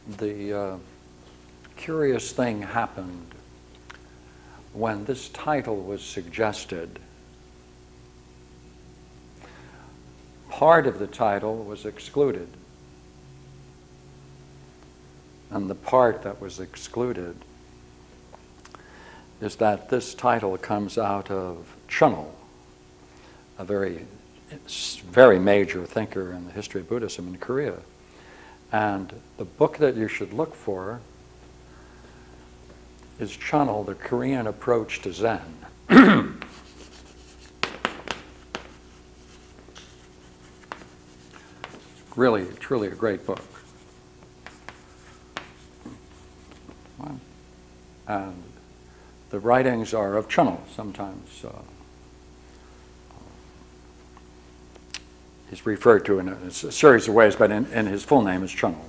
the curious thing happened when this title was suggested. Part of the title was excluded, and the part that was excluded is that this title comes out of Chinul, a very major thinker in the history of Buddhism in Korea. And the book that you should look for is Chinul, The Korean Approach to Zen. Really, truly a great book. And the writings are of Chinul. Sometimes he's referred to in a series of ways, but in his full name is Chinul.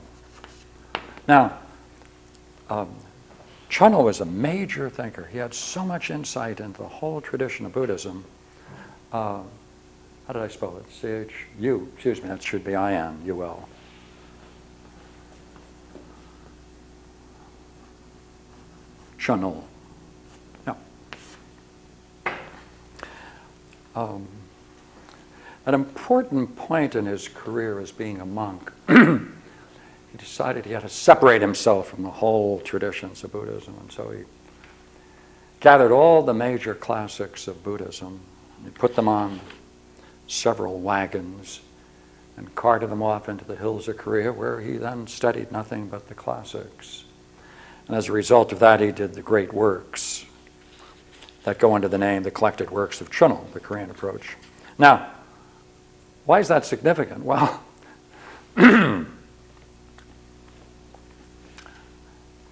Now, Chinul was a major thinker. He had so much insight into the whole tradition of Buddhism. How did I spell it? C-H-U, excuse me, that should be I-N-U-L. Chinul. Yeah. An important point in his career as being a monk, he decided he had to separate himself from the whole traditions of Buddhism, and so he gathered all the major classics of Buddhism. He put them on several wagons and carted them off into the hills of Korea, where he then studied nothing but the classics. And as a result of that, he did the great works that go under the name, the collected works of Chinul, the Korean approach. Now, why is that significant? Well,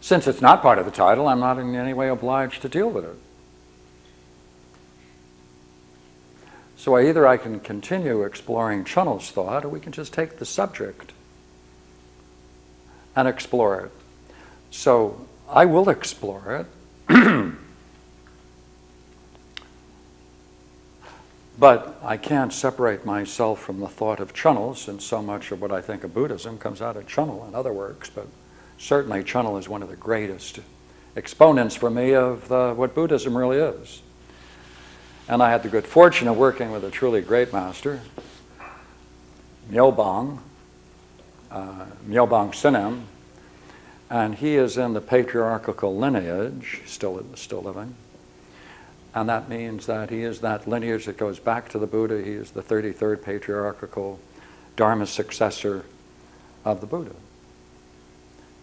since it's not part of the title, I'm not in any way obliged to deal with it. So either I can continue exploring Chinul's thought, or we can just take the subject and explore it. So I will explore it, but I can't separate myself from the thought of Chinul, since so much of what I think of Buddhism comes out of Chinul and other works. But certainly Chinul is one of the greatest exponents for me of what Buddhism really is. And I had the good fortune of working with a truly great master, Myeobang Sinem, and he is in the patriarchal lineage, still living. And that means that he is that lineage that goes back to the Buddha. He is the 33rd patriarchal Dharma successor of the Buddha.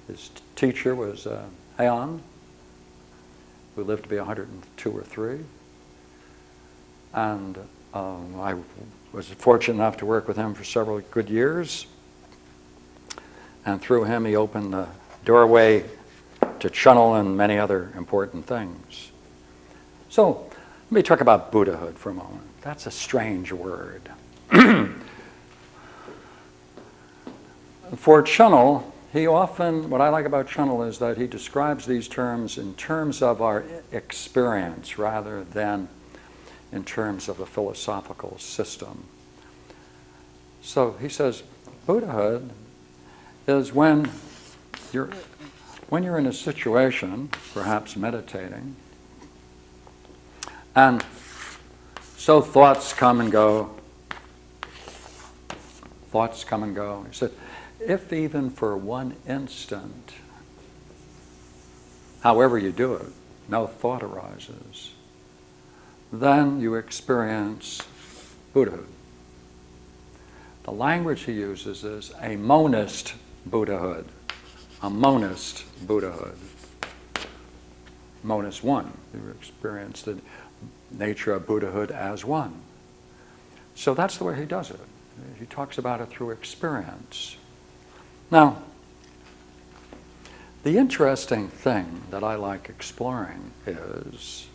His teacher was Heian, who lived to be 102 or 3. And I was fortunate enough to work with him for several good years. And through him, he opened the doorway to Chinul and many other important things. So let me talk about Buddahood for a moment. That's a strange word. For Chinul, what I like about Chinul is that he describes these terms in terms of our experience rather than in terms of a philosophical system. So he says, Buddhahood is when you're in a situation, perhaps meditating, and so thoughts come and go. Thoughts come and go. He said, if even for one instant, however you do it, no thought arises, then you experience Buddhahood. The language he uses is a monist Buddhahood. A monist Buddhahood. Monist one. You experience the nature of Buddhahood as one. So that's the way he does it. He talks about it through experience. Now, the interesting thing that I like exploring is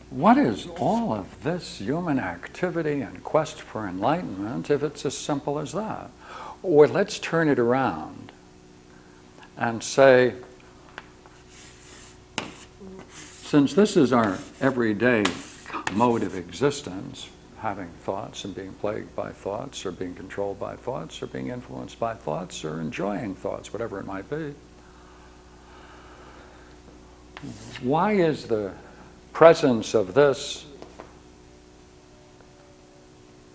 what is all of this human activity and quest for enlightenment if it's as simple as that? Or let's turn it around and say, since this is our everyday mode of existence, having thoughts and being plagued by thoughts, or being controlled by thoughts, or being influenced by thoughts, or enjoying thoughts, whatever it might be. Why is the presence of this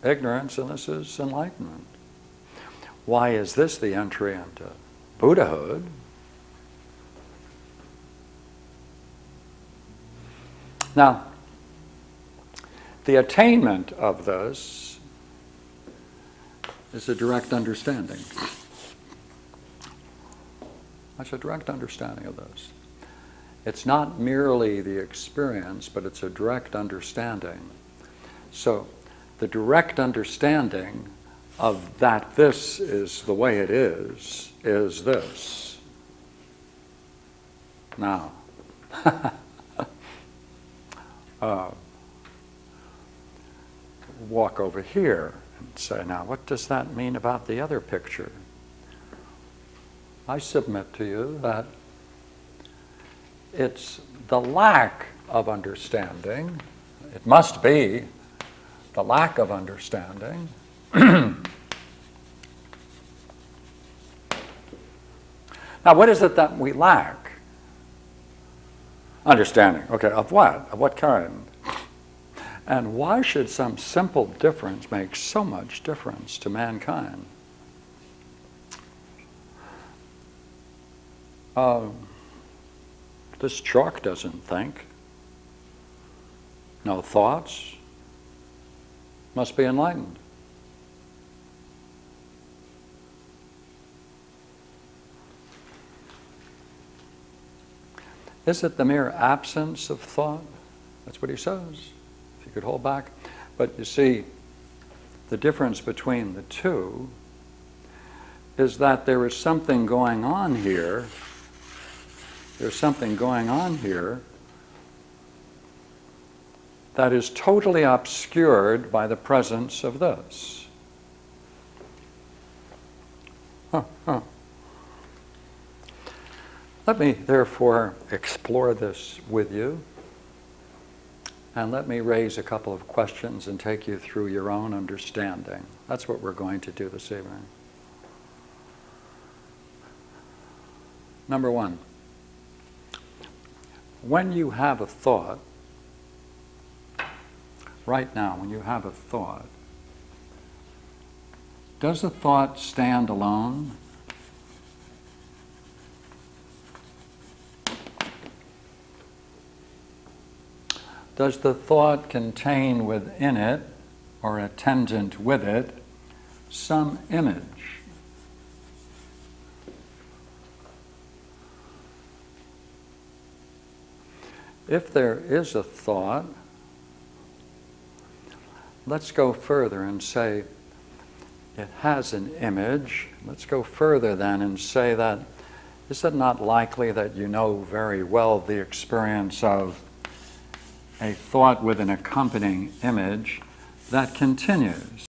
ignorance and this is enlightenment? Why is this the entry into Buddhahood? Now, the attainment of this is a direct understanding. That's a direct understanding of this. It's not merely the experience, but it's a direct understanding. So, the direct understanding of that this is the way it is this. Now, walk over here and say, now, what does that mean about the other picture? I submit to you that it's the lack of understanding. It must be the lack of understanding. Now, what is it that we lack? Understanding. Okay, of what? Of what kind? And why should some simple difference make so much difference to mankind? This chalk doesn't think. No thoughts. Must be enlightened. Is it the mere absence of thought? That's what he says. If you could hold back. But you see, the difference between the two is that there is something going on here. There's something going on here that is totally obscured by the presence of this. Let me therefore explore this with you, and let me raise a couple of questions and take you through your own understanding. That's what we're going to do this evening. Number one, when you have a thought, right now, when you have a thought, does the thought stand alone? Does the thought contain within it, or attendant with it, some image? If there is a thought, let's go further and say it has an image. Let's go further then and say that, is it not likely that you know very well the experience of a thought with an accompanying image that continues?